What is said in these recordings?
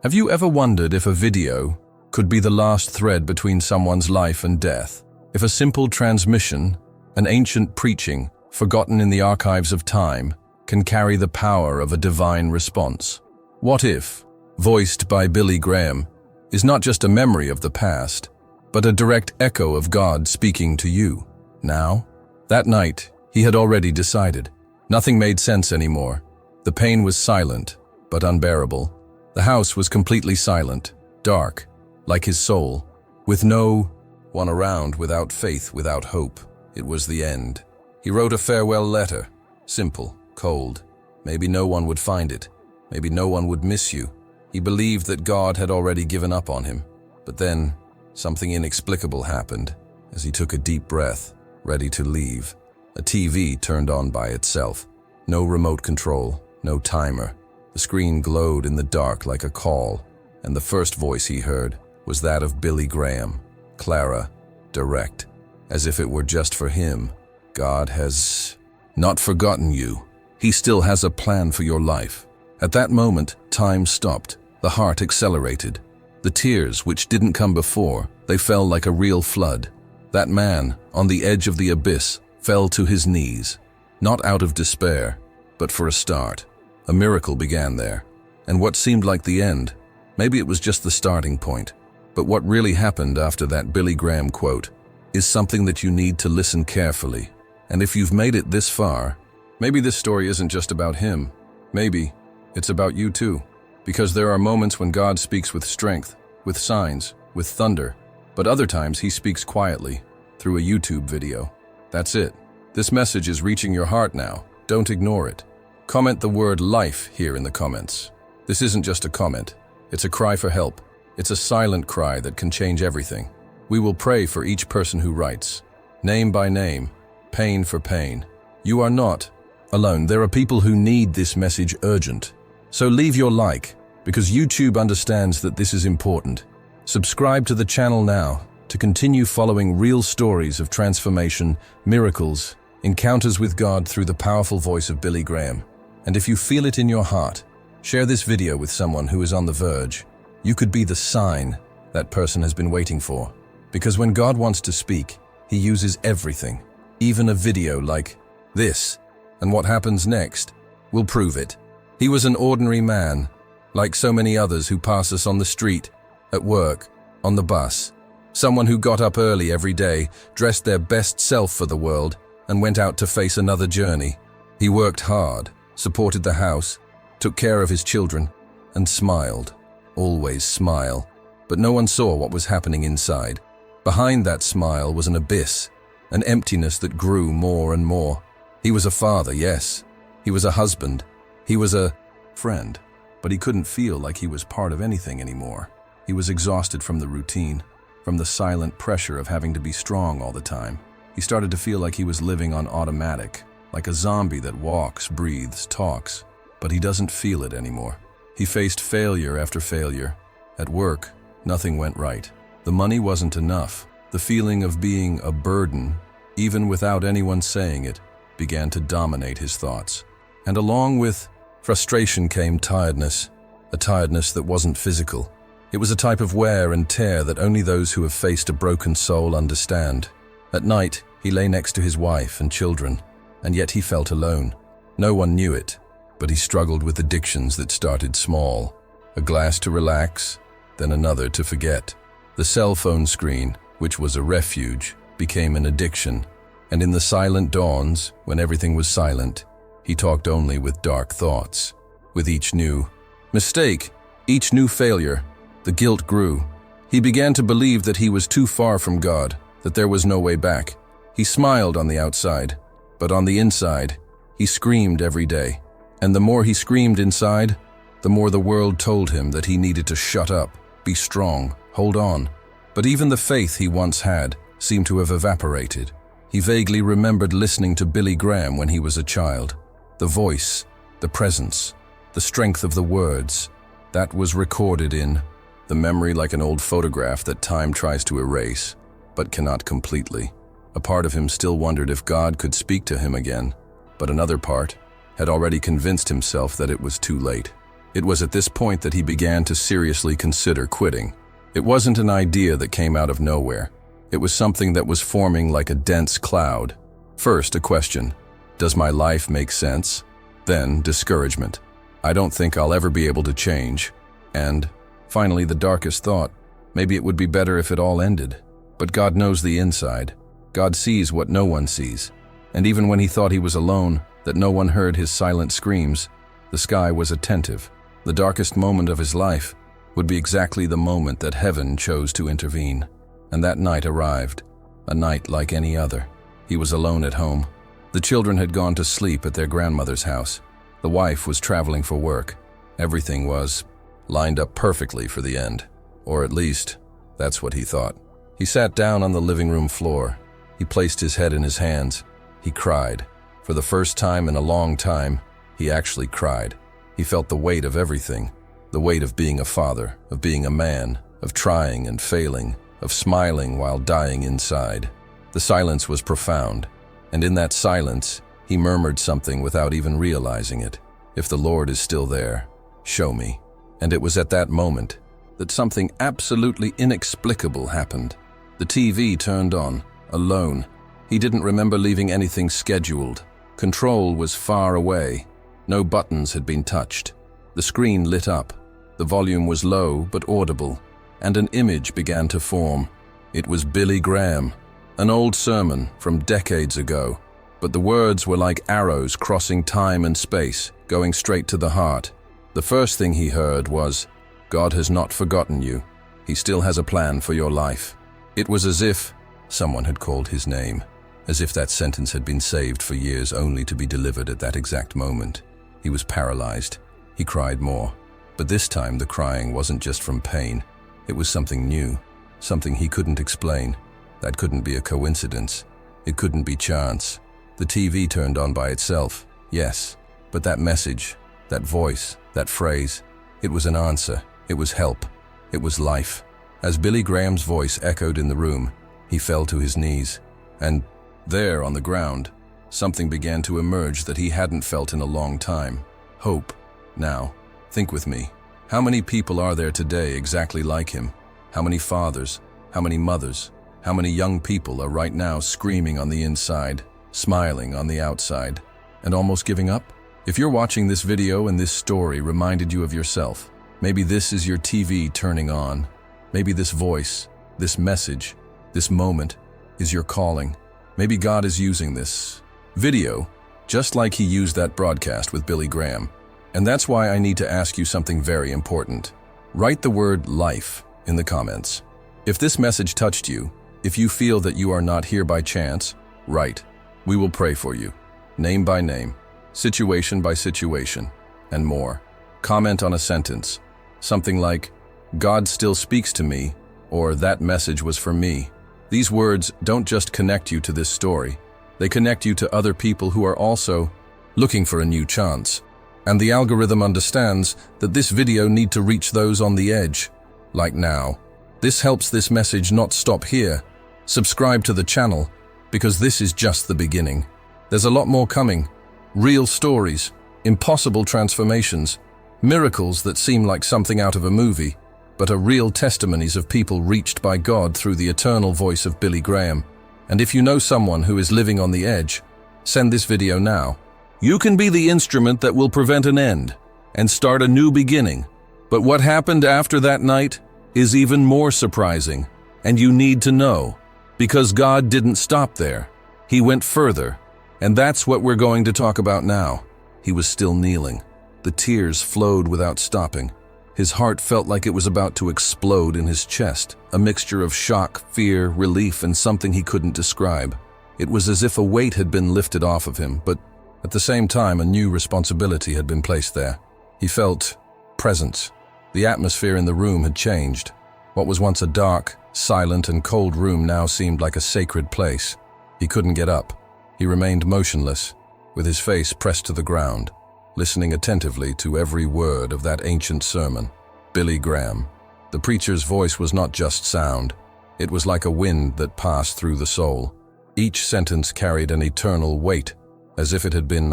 Have you ever wondered if a video could be the last thread between someone's life and death? If a simple transmission, an ancient preaching, forgotten in the archives of time, can carry the power of a divine response? What if, voiced by Billy Graham, is not just a memory of the past, but a direct echo of God speaking to you now? That night, he had already decided. Nothing made sense anymore. The pain was silent, but unbearable. The house was completely silent, dark, like his soul, with no one around, without faith, without hope. It was the end. He wrote a farewell letter, simple, cold. Maybe no one would find it. Maybe no one would miss you. He believed that God had already given up on him. But then, something inexplicable happened as he took a deep breath, ready to leave. A TV turned on by itself. No remote control, no timer. The screen glowed in the dark like a call, and the first voice he heard was that of Billy Graham. Clara, direct, as if it were just for him. God has not forgotten you. He still has a plan for your life. At that moment, time stopped. The heart accelerated. The tears, which didn't come before, they fell like a real flood. That man, on the edge of the abyss, fell to his knees, not out of despair, but for a start. A miracle began there, and what seemed like the end, maybe it was just the starting point. But what really happened after that Billy Graham quote is something that you need to listen carefully. And if you've made it this far, maybe this story isn't just about him. Maybe it's about you too, because there are moments when God speaks with strength, with signs, with thunder, but other times he speaks quietly, through a YouTube video. That's it. This message is reaching your heart now. Don't ignore it. Comment the word life here in the comments. This isn't just a comment. It's a cry for help. It's a silent cry that can change everything. We will pray for each person who writes, name by name, pain for pain. You are not alone. There are people who need this message urgent. So leave your like, because YouTube understands that this is important. Subscribe to the channel now to continue following real stories of transformation, miracles, encounters with God through the powerful voice of Billy Graham. And if you feel it in your heart, share this video with someone who is on the verge. You could be the sign that person has been waiting for. Because when God wants to speak, he uses everything, even a video like this. And what happens next will prove it. He was an ordinary man, like so many others who pass us on the street, at work, on the bus. Someone who got up early every day, dressed their best self for the world, and went out to face another journey. He worked hard, supported the house, took care of his children, and smiled. Always smile. But no one saw what was happening inside. Behind that smile was an abyss, an emptiness that grew more and more. He was a father, yes. He was a husband. He was a friend. But he couldn't feel like he was part of anything anymore. He was exhausted from the routine, from the silent pressure of having to be strong all the time. He started to feel like he was living on automatic, like a zombie that walks, breathes, talks, but he doesn't feel it anymore. He faced failure after failure. At work, nothing went right. The money wasn't enough. The feeling of being a burden, even without anyone saying it, began to dominate his thoughts. And along with frustration came tiredness, a tiredness that wasn't physical. It was a type of wear and tear that only those who have faced a broken soul understand. At night, he lay next to his wife and children, and yet he felt alone. No one knew it, but he struggled with addictions that started small. A glass to relax, then another to forget. The cell phone screen, which was a refuge, became an addiction. And in the silent dawns, when everything was silent, he talked only with dark thoughts. With each new mistake, each new failure, the guilt grew. He began to believe that he was too far from God, that there was no way back. He smiled on the outside, but on the inside, he screamed every day. And the more he screamed inside, the more the world told him that he needed to shut up, be strong, hold on. But even the faith he once had seemed to have evaporated. He vaguely remembered listening to Billy Graham when he was a child. The voice, the presence, the strength of the words, that was recorded in the memory like an old photograph that time tries to erase, but cannot completely. A part of him still wondered if God could speak to him again, but another part had already convinced himself that it was too late. It was at this point that he began to seriously consider quitting. It wasn't an idea that came out of nowhere. It was something that was forming like a dense cloud. First, a question: does my life make sense? Then, discouragement. I don't think I'll ever be able to change. And, finally, the darkest thought: maybe it would be better if it all ended. But God knows the inside. God sees what no one sees. And even when he thought he was alone, that no one heard his silent screams, the sky was attentive. The darkest moment of his life would be exactly the moment that heaven chose to intervene. And that night arrived, a night like any other. He was alone at home. The children had gone to sleep at their grandmother's house. The wife was traveling for work. Everything was lined up perfectly for the end. Or at least, that's what he thought. He sat down on the living room floor. He placed his head in his hands. He cried. For the first time in a long time, he actually cried. He felt the weight of everything. The weight of being a father, of being a man, of trying and failing, of smiling while dying inside. The silence was profound, and in that silence, he murmured something without even realizing it. If the Lord is still there, show me. And it was at that moment that something absolutely inexplicable happened. The TV turned on, alone. He didn't remember leaving anything scheduled. Control was far away. No buttons had been touched. The screen lit up. The volume was low but audible, and an image began to form. It was Billy Graham, an old sermon from decades ago, but the words were like arrows crossing time and space, going straight to the heart. The first thing he heard was, "God has not forgotten you. He still has a plan for your life." It was as if someone had called his name, as if that sentence had been saved for years only to be delivered at that exact moment. He was paralyzed. He cried more. But this time the crying wasn't just from pain. It was something new, something he couldn't explain. That couldn't be a coincidence. It couldn't be chance. The TV turned on by itself, yes, but that message, that voice, that phrase, it was an answer. It was help. It was life. As Billy Graham's voice echoed in the room, he fell to his knees. And there, on the ground, something began to emerge that he hadn't felt in a long time. Hope. Now, think with me. How many people are there today exactly like him? How many fathers? How many mothers? How many young people are right now screaming on the inside, smiling on the outside, and almost giving up? If you're watching this video and this story reminded you of yourself, maybe this is your TV turning on. Maybe this voice, this message, this moment is your calling. Maybe God is using this video just like he used that broadcast with Billy Graham. And that's why I need to ask you something very important. Write the word life in the comments. If this message touched you, if you feel that you are not here by chance, write. We will pray for you, name by name, situation by situation, and more. Comment on a sentence, something like, "God still speaks to me," or "that message was for me." These words don't just connect you to this story, they connect you to other people who are also looking for a new chance. And the algorithm understands that this video needs to reach those on the edge, like now. This helps this message not stop here. Subscribe to the channel, because this is just the beginning. There's a lot more coming. Real stories, impossible transformations, miracles that seem like something out of a movie, but are real testimonies of people reached by God through the eternal voice of Billy Graham. And if you know someone who is living on the edge, send this video now. You can be the instrument that will prevent an end and start a new beginning. But what happened after that night is even more surprising, and you need to know, because God didn't stop there. He went further, and that's what we're going to talk about now. He was still kneeling. The tears flowed without stopping. His heart felt like it was about to explode in his chest, a mixture of shock, fear, relief, and something he couldn't describe. It was as if a weight had been lifted off of him, but at the same time, a new responsibility had been placed there. He felt presence. The atmosphere in the room had changed. What was once a dark, silent, and cold room now seemed like a sacred place. He couldn't get up. He remained motionless, with his face pressed to the ground, listening attentively to every word of that ancient sermon. Billy Graham. The preacher's voice was not just sound. It was like a wind that passed through the soul. Each sentence carried an eternal weight, as if it had been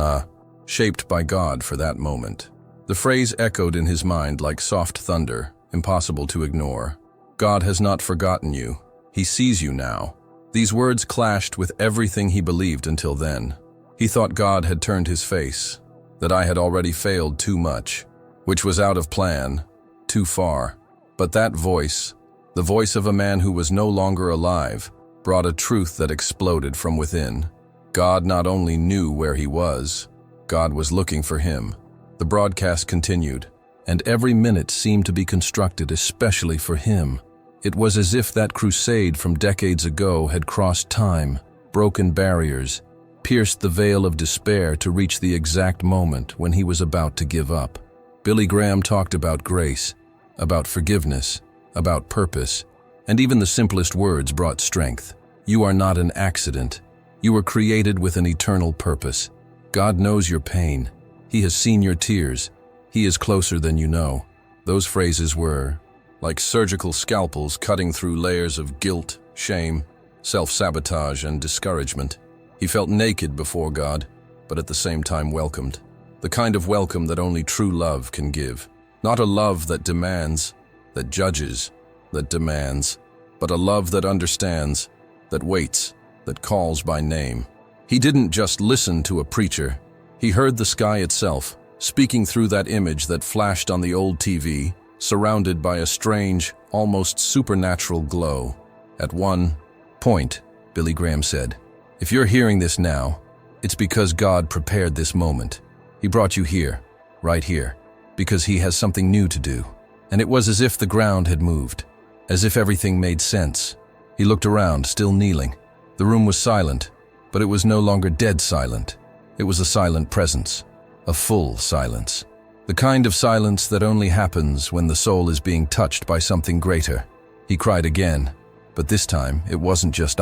shaped by God for that moment. The phrase echoed in his mind like soft thunder, impossible to ignore. God has not forgotten you. He sees you now. These words clashed with everything he believed until then. He thought God had turned his face, that I had already failed too much, which was out of plan, too far. But that voice, the voice of a man who was no longer alive, brought a truth that exploded from within. God not only knew where he was, God was looking for him. The broadcast continued, and every minute seemed to be constructed especially for him. It was as if that crusade from decades ago had crossed time, broken barriers, pierced the veil of despair to reach the exact moment when he was about to give up. Billy Graham talked about grace, about forgiveness, about purpose, and even the simplest words brought strength. You are not an accident. You were created with an eternal purpose. God knows your pain. He has seen your tears. He is closer than you know. Those phrases were like surgical scalpels cutting through layers of guilt, shame, self-sabotage, and discouragement. He felt naked before God, but at the same time welcomed. The kind of welcome that only true love can give. Not a love that demands, that judges, that demands, but a love that understands, that waits, that calls by name. He didn't just listen to a preacher. He heard the sky itself, speaking through that image that flashed on the old TV, surrounded by a strange, almost supernatural glow. At one point, Billy Graham said, "If you're hearing this now, it's because God prepared this moment. He brought you here, right here, because he has something new to do." And it was as if the ground had moved, as if everything made sense. He looked around, still kneeling. The room was silent, but it was no longer dead silent. It was a silent presence, a full silence. The kind of silence that only happens when the soul is being touched by something greater. He cried again, but this time it wasn't just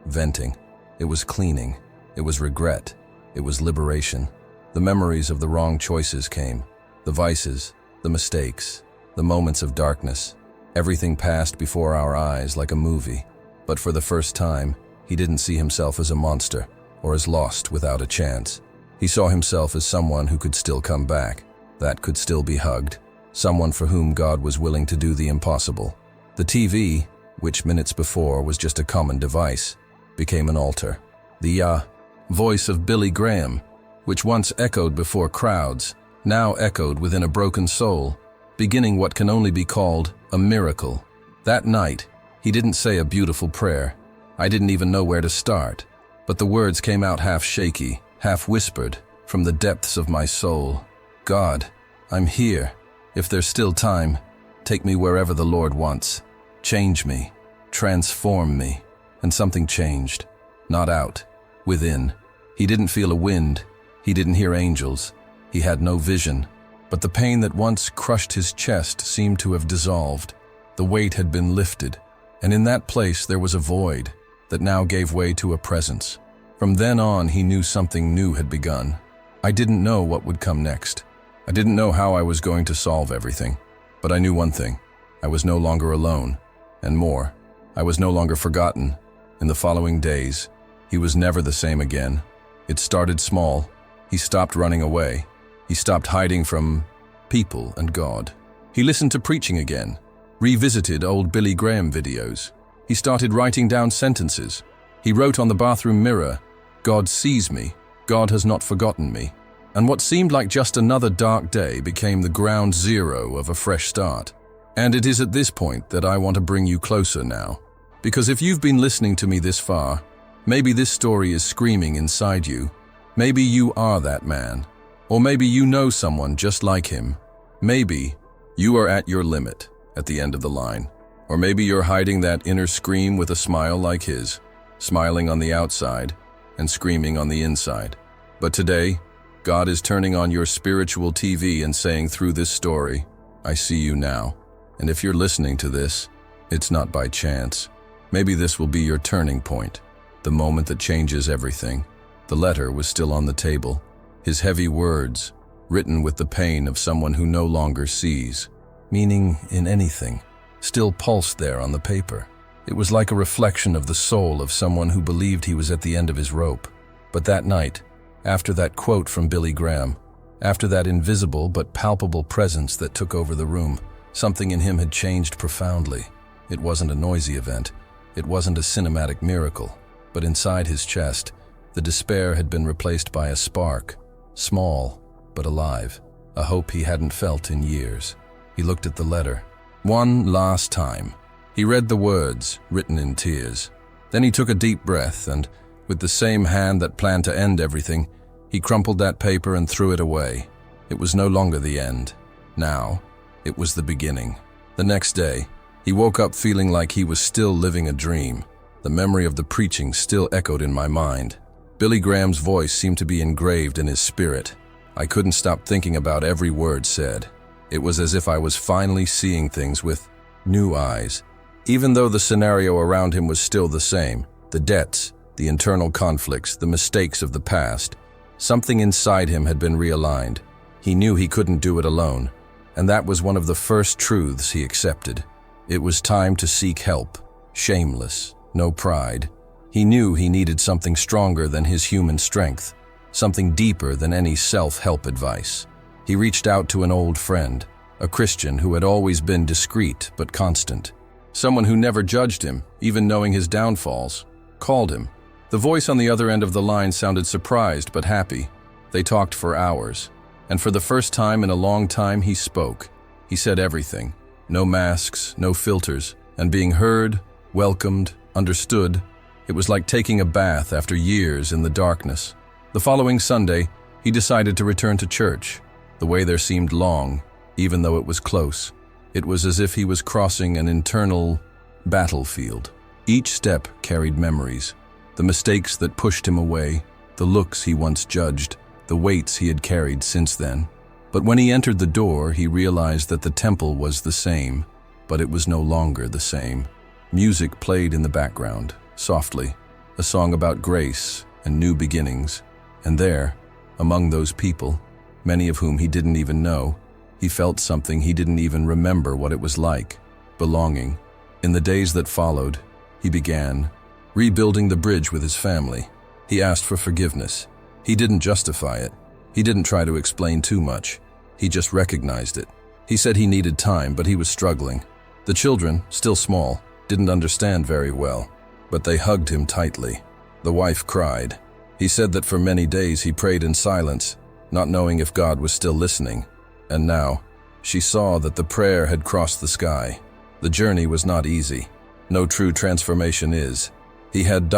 venting. It was cleaning. It was regret. It was liberation. The memories of the wrong choices came. The vices, the mistakes, the moments of darkness. Everything passed before our eyes like a movie. But for the first time, he didn't see himself as a monster or as lost without a chance. He saw himself as someone who could still come back, that could still be hugged, someone for whom God was willing to do the impossible. The TV, which minutes before was just a common device, became an altar. The voice of Billy Graham, which once echoed before crowds, now echoed within a broken soul, beginning what can only be called a miracle. That night, he didn't say a beautiful prayer. I didn't even know where to start, but the words came out half shaky, half whispered, from the depths of my soul. God, I'm here. If there's still time, take me wherever the Lord wants. Change me, transform me. And something changed. Not out, within. He didn't feel a wind. He didn't hear angels. He had no vision. But the pain that once crushed his chest seemed to have dissolved. The weight had been lifted, and in that place there was a void that now gave way to a presence. From then on, he knew something new had begun. I didn't know what would come next. I didn't know how I was going to solve everything. But I knew one thing. I was no longer alone. And more, I was no longer forgotten. In the following days, he was never the same again. It started small. He stopped running away. He stopped hiding from people and God. He listened to preaching again, revisited old Billy Graham videos. He started writing down sentences. He wrote on the bathroom mirror, "God sees me. God has not forgotten me." And what seemed like just another dark day became the ground zero of a fresh start. And it is at this point that I want to bring you closer now. Because if you've been listening to me this far, maybe this story is screaming inside you. Maybe you are that man. Or maybe you know someone just like him. Maybe you are at your limit, at the end of the line. Or maybe you're hiding that inner scream with a smile like his, smiling on the outside and screaming on the inside. But today, God is turning on your spiritual TV and saying through this story, I see you now. And if you're listening to this, it's not by chance. Maybe this will be your turning point, the moment that changes everything. The letter was still on the table, his heavy words, written with the pain of someone who no longer sees, meaning in anything, still pulsed there on the paper. It was like a reflection of the soul of someone who believed he was at the end of his rope. But that night, after that quote from Billy Graham, After that invisible but palpable presence that took over the room, something in him had changed profoundly. It wasn't a noisy event. It wasn't a cinematic miracle. But inside his chest, the despair had been replaced by a spark, small but alive, a hope he hadn't felt in years. He looked at the letter. One last time. He read the words, written in tears. Then he took a deep breath and, with the same hand that planned to end everything, he crumpled that paper and threw it away. It was no longer the end. Now, it was the beginning. The next day, he woke up feeling like he was still living a dream. The memory of the preaching still echoed in my mind. Billy Graham's voice seemed to be engraved in his spirit. I couldn't stop thinking about every word said. It was as if I was finally seeing things with new eyes. Even though the scenario around him was still the same, the debts, the internal conflicts, the mistakes of the past, something inside him had been realigned. He knew he couldn't do it alone, and that was one of the first truths he accepted. It was time to seek help, shameless, no pride. He knew he needed something stronger than his human strength, something deeper than any self-help advice. He reached out to an old friend, a Christian who had always been discreet but constant. Someone who never judged him, even knowing his downfalls, called him. The voice on the other end of the line sounded surprised but happy. They talked for hours, and for the first time in a long time he spoke. He said everything. No masks, no filters, and being heard, welcomed, understood. It was like taking a bath after years in the darkness. The following Sunday, he decided to return to church. The way there seemed long, even though it was close. It was as if he was crossing an internal battlefield. Each step carried memories. The mistakes that pushed him away, the looks he once judged, the weights he had carried since then. But when he entered the door, he realized that the temple was the same, but it was no longer the same. Music played in the background, softly, a song about grace and new beginnings. And there, among those people, many of whom he didn't even know, he felt something he didn't even remember what it was like, belonging. In the days that followed, he began rebuilding the bridge with his family. He asked for forgiveness. He didn't justify it. He didn't try to explain too much. He just recognized it. He said he needed time, but he was struggling. The children, still small, didn't understand very well, but they hugged him tightly. The wife cried. He said that for many days he prayed in silence, not knowing if God was still listening. And now, she saw that the prayer had crossed the sky. The journey was not easy. No true transformation is. He had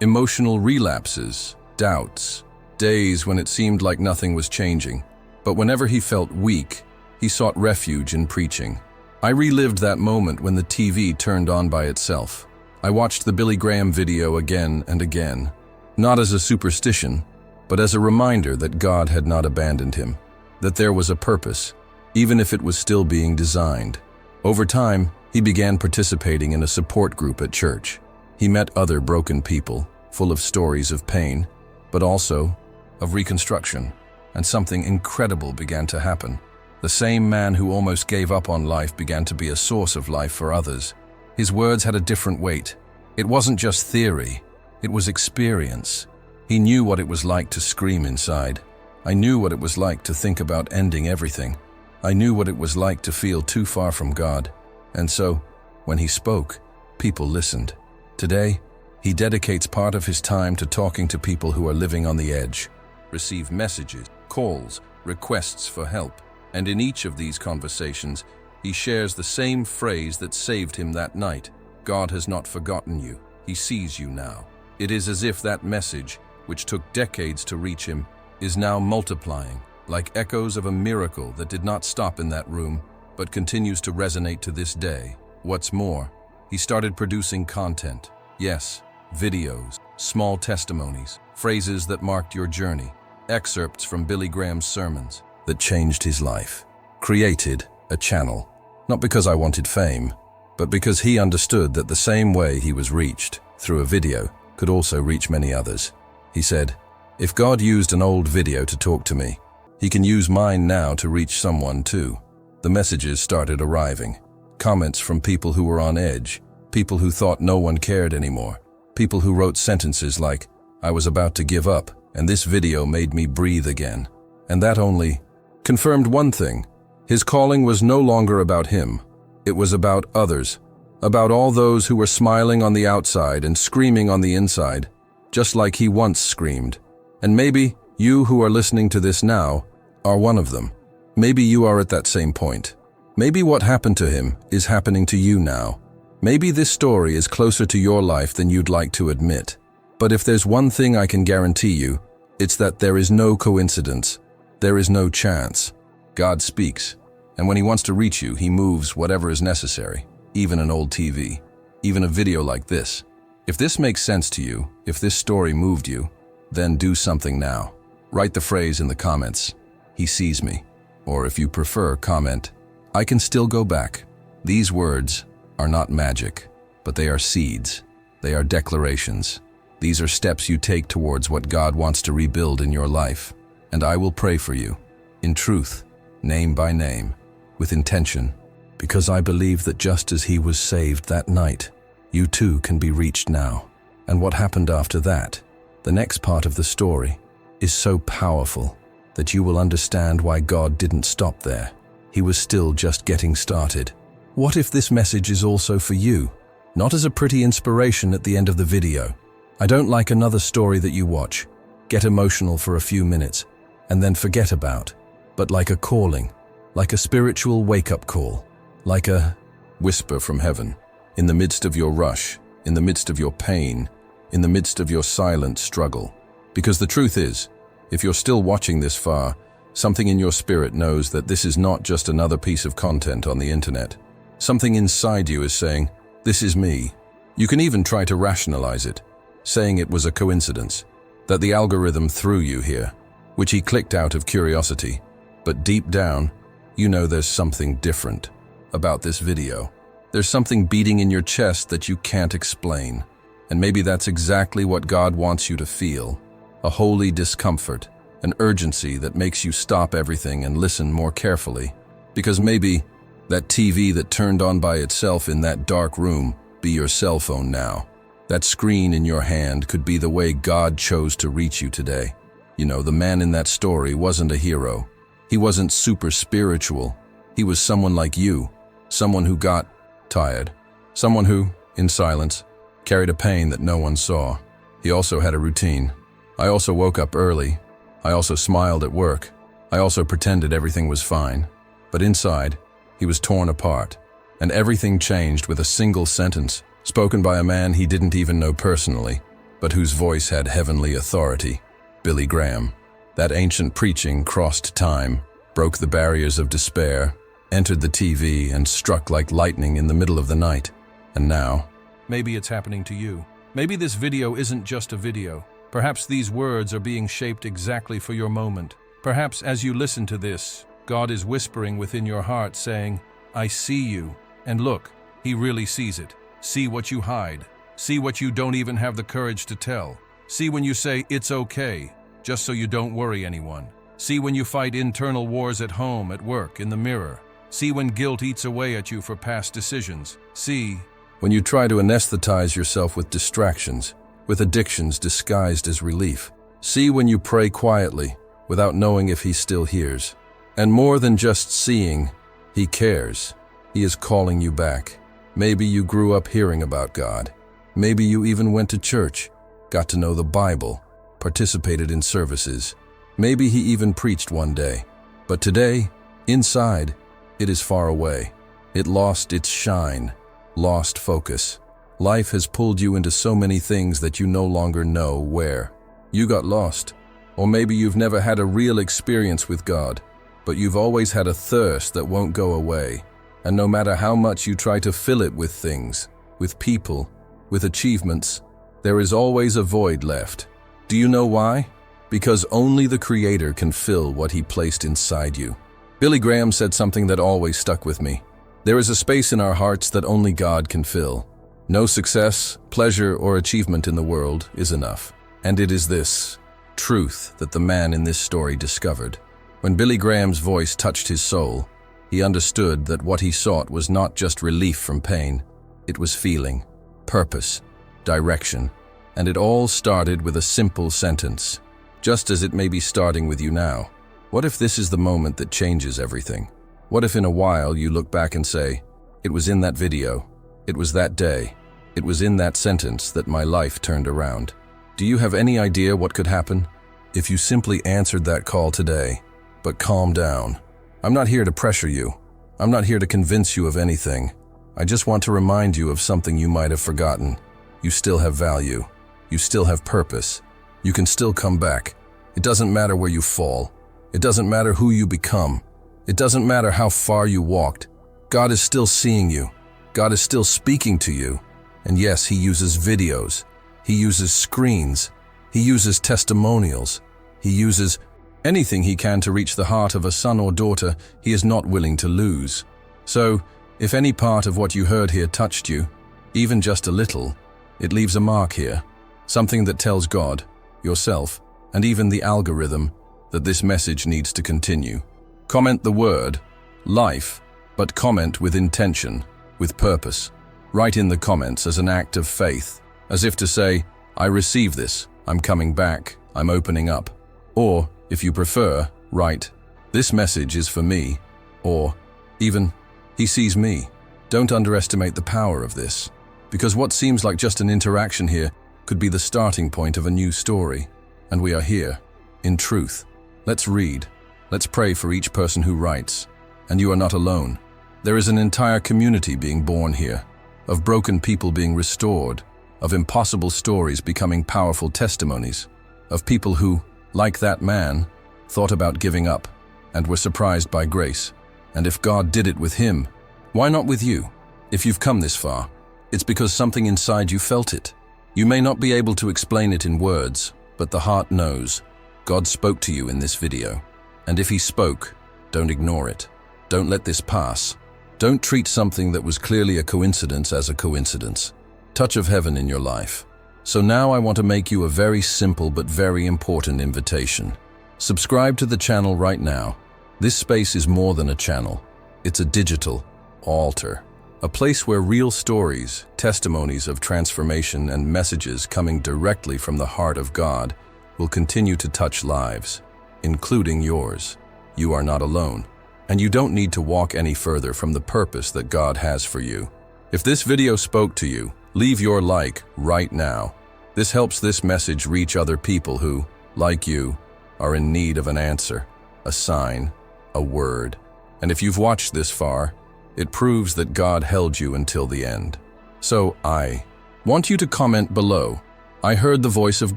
emotional relapses, doubts, days when it seemed like nothing was changing. But whenever he felt weak, he sought refuge in preaching. I relived that moment when the TV turned on by itself. I watched the Billy Graham video again and again, not as a superstition, but as a reminder that God had not abandoned him, that there was a purpose, even if it was still being designed. Over time, he began participating in a support group at church. He met other broken people, full of stories of pain, but also of reconstruction, and something incredible began to happen. The same man who almost gave up on life began to be a source of life for others. His words had a different weight. It wasn't just theory, it was experience. He knew what it was like to scream inside. I knew what it was like to think about ending everything. I knew what it was like to feel too far from God. And so, when he spoke, people listened. Today, he dedicates part of his time to talking to people who are living on the edge, receive messages, calls, requests for help. And in each of these conversations, he shares the same phrase that saved him that night. God has not forgotten you. He sees you now. It is as if that message, which took decades to reach him, is now multiplying, like echoes of a miracle that did not stop in that room, but continues to resonate to this day. What's more, he started producing content. Yes, videos, small testimonies, phrases that marked your journey, excerpts from Billy Graham's sermons that changed his life. Created a channel, not because I wanted fame, but because he understood that the same way he was reached through a video could also reach many others. He said, "If God used an old video to talk to me, he can use mine now to reach someone too." The messages started arriving. Comments from people who were on edge, people who thought no one cared anymore, people who wrote sentences like, "I was about to give up, and this video made me breathe again." And that only confirmed one thing. His calling was no longer about him. It was about others, about all those who were smiling on the outside and screaming on the inside, just like he once screamed. And maybe you who are listening to this now are one of them. Maybe you are at that same point. Maybe what happened to him is happening to you now. Maybe this story is closer to your life than you'd like to admit. But if there's one thing I can guarantee you, it's that there is no coincidence. There is no chance. God speaks, and when he wants to reach you, he moves whatever is necessary, even an old TV, even a video like this. If this makes sense to you, if this story moved you, then do something now. Write the phrase in the comments, "He sees me." Or if you prefer, comment, "I can still go back." These words are not magic, but they are seeds. They are declarations. These are steps you take towards what God wants to rebuild in your life. And I will pray for you, in truth, name by name, with intention, because I believe that just as he was saved that night, you too can be reached now. And what happened after that, the next part of the story, is so powerful that you will understand why God didn't stop there. He was still just getting started. What if this message is also for you? Not as a pretty inspiration at the end of the video. I don't like another story that you watch, get emotional for a few minutes, and then forget about, but like a calling, like a spiritual wake-up call, like a whisper from heaven, in the midst of your rush, in the midst of your pain, in the midst of your silent struggle. Because the truth is, if you're still watching this far, something in your spirit knows that this is not just another piece of content on the internet. Something inside you is saying, "This is me." You can even try to rationalize it, saying it was a coincidence, that the algorithm threw you here, which he clicked out of curiosity. But deep down, you know there's something different about this video. There's something beating in your chest that you can't explain. And maybe that's exactly what God wants you to feel. A holy discomfort, an urgency that makes you stop everything and listen more carefully. Because maybe that TV that turned on by itself in that dark room be your cell phone now. That screen in your hand could be the way God chose to reach you today. You know, the man in that story wasn't a hero. He wasn't super spiritual. He was someone like you, someone who got tired, someone who, in silence, carried a pain that no one saw. He also had a routine. I also woke up early. I also smiled at work. I also pretended everything was fine. But inside, he was torn apart. And everything changed with a single sentence, spoken by a man he didn't even know personally, but whose voice had heavenly authority. Billy Graham. That ancient preaching crossed time, broke the barriers of despair, entered the TV, and struck like lightning in the middle of the night. And now, maybe it's happening to you. Maybe this video isn't just a video. Perhaps these words are being shaped exactly for your moment. Perhaps as you listen to this, God is whispering within your heart saying, "I see you." And look, he really sees it. See what you hide. See what you don't even have the courage to tell. See when you say, "It's okay," just so you don't worry anyone. See when you fight internal wars at home, at work, in the mirror. See when guilt eats away at you for past decisions. See when you try to anesthetize yourself with distractions, with addictions disguised as relief. See when you pray quietly, without knowing if he still hears. And more than just seeing, he cares. He is calling you back. Maybe you grew up hearing about God. Maybe you even went to church, got to know the Bible, participated in services. Maybe he even preached one day. But today, inside, it is far away. It lost its shine, lost focus. Life has pulled you into so many things that you no longer know where. You got lost. Or maybe you've never had a real experience with God, but you've always had a thirst that won't go away. And no matter how much you try to fill it with things, with people, with achievements, there is always a void left. Do you know why? Because only the Creator can fill what he placed inside you. Billy Graham said something that always stuck with me. There is a space in our hearts that only God can fill. No success, pleasure, or achievement in the world is enough. And it is this truth that the man in this story discovered. When Billy Graham's voice touched his soul, he understood that what he sought was not just relief from pain. It was feeling, purpose, direction. And it all started with a simple sentence, just as it may be starting with you now. What if this is the moment that changes everything? What if in a while you look back and say, it was in that video, it was that day, it was in that sentence that my life turned around? Do you have any idea what could happen if you simply answered that call today? But calm down. I'm not here to pressure you. I'm not here to convince you of anything. I just want to remind you of something you might have forgotten. You still have value. You still have purpose. You can still come back. It doesn't matter where you fall. It doesn't matter who you become. It doesn't matter how far you walked. God is still seeing you. God is still speaking to you. And yes, He uses videos. He uses screens. He uses testimonials. He uses anything He can to reach the heart of a son or daughter He is not willing to lose. So, if any part of what you heard here touched you, even just a little, it leaves a mark here. Something that tells God, yourself, and even the algorithm that this message needs to continue. Comment the word life, but comment with intention, with purpose. Write in the comments as an act of faith, as if to say, I receive this, I'm coming back, I'm opening up. Or, if you prefer, write, this message is for me, or even, He sees me. Don't underestimate the power of this, because what seems like just an interaction here could be the starting point of a new story. And we are here, in truth. Let's read. Let's pray for each person who writes. And you are not alone. There is an entire community being born here, of broken people being restored, of impossible stories becoming powerful testimonies, of people who, like that man, thought about giving up and were surprised by grace. And if God did it with him, why not with you? If you've come this far, it's because something inside you felt it. You may not be able to explain it in words, but the heart knows. God spoke to you in this video. And if He spoke, don't ignore it. Don't let this pass. Don't treat something that was clearly a coincidence as a coincidence. Touch of heaven in your life. So now I want to make you a very simple but very important invitation. Subscribe to the channel right now. This space is more than a channel. It's a digital altar. A place where real stories, testimonies of transformation, and messages coming directly from the heart of God will continue to touch lives, including yours. You are not alone, and you don't need to walk any further from the purpose that God has for you. If this video spoke to you, leave your like right now. This helps this message reach other people who, like you, are in need of an answer, a sign, a word. And if you've watched this far, it proves that God held you until the end. So I want you to comment below, I heard the voice of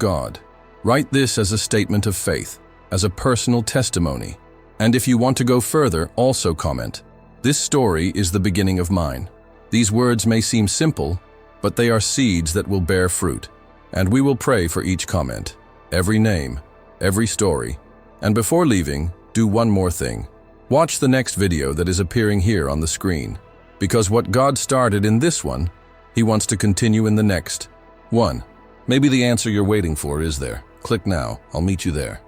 God. Write this as a statement of faith, as a personal testimony. And if you want to go further, also comment, this story is the beginning of mine. These words may seem simple, but they are seeds that will bear fruit. And we will pray for each comment, every name, every story. And before leaving, do one more thing. Watch the next video that is appearing here on the screen, because what God started in this one, He wants to continue in the next one. Maybe the answer you're waiting for is there. Click now, I'll meet you there.